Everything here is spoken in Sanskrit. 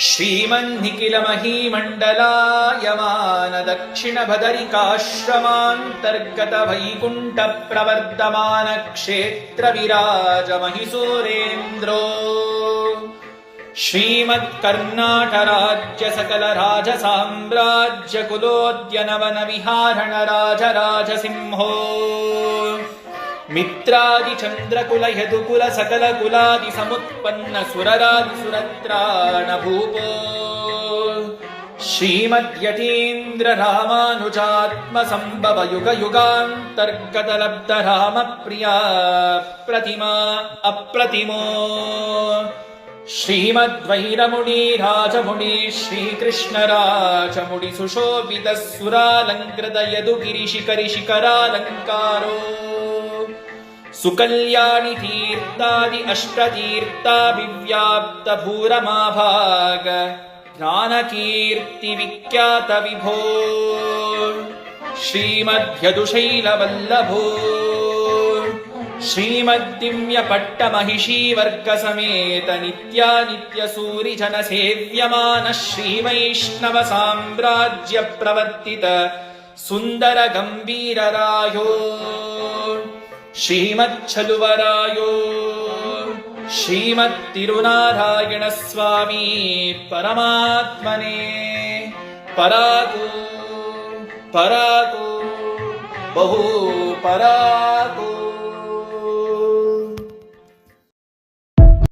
श्रीमन्निखिलमहीमण्डलायमान दक्षिणभदरिकाश्रमान्तर्गत वैकुण्ठ प्रवर्तमान क्षेत्र विराज महिसूरेन्द्रो श्रीमत्कर्नाटराज्य सकल राजसाम्राज्य कुलोद्यनवन विहारण राजराजसिंहो मित्रादि चंद्रकुल यदुकुल सकल कुलादि समुत्पन्न सुररादि सुरत्राण भूपो श्रीमद्यतीन्द्र रामानुजात्म संभव युग युगान्तर्गत लब्ध राम प्रिया प्रतिमा अप्रतिमो श्रीमद्वैरमुनि राजमुनि श्रीकृष्ण राजमुनि सुशोभित सुरालंकृत यदुगिरिशिखरि शिखरालंकारो सुकल्याणि तीर्थादि अष्टतीर्थाभिव्याप्त भूरमाभाग ज्ञानकीर्ति विख्यात विभो श्रीमद्यदुशैलवल्लभो श्रीमद्दिव्य पट्टमहिषी वर्ग समेत नित्यानित्य सूरिजन सेव्यमान श्रीवैष्णव साम्राज्य प्रवर्तित सुंदर गंभीर रायो श्रीमच्छलुवरायो श्रीमत्तिरुनारायण स्वामी परमात्मने परागो परागो बहु परागो।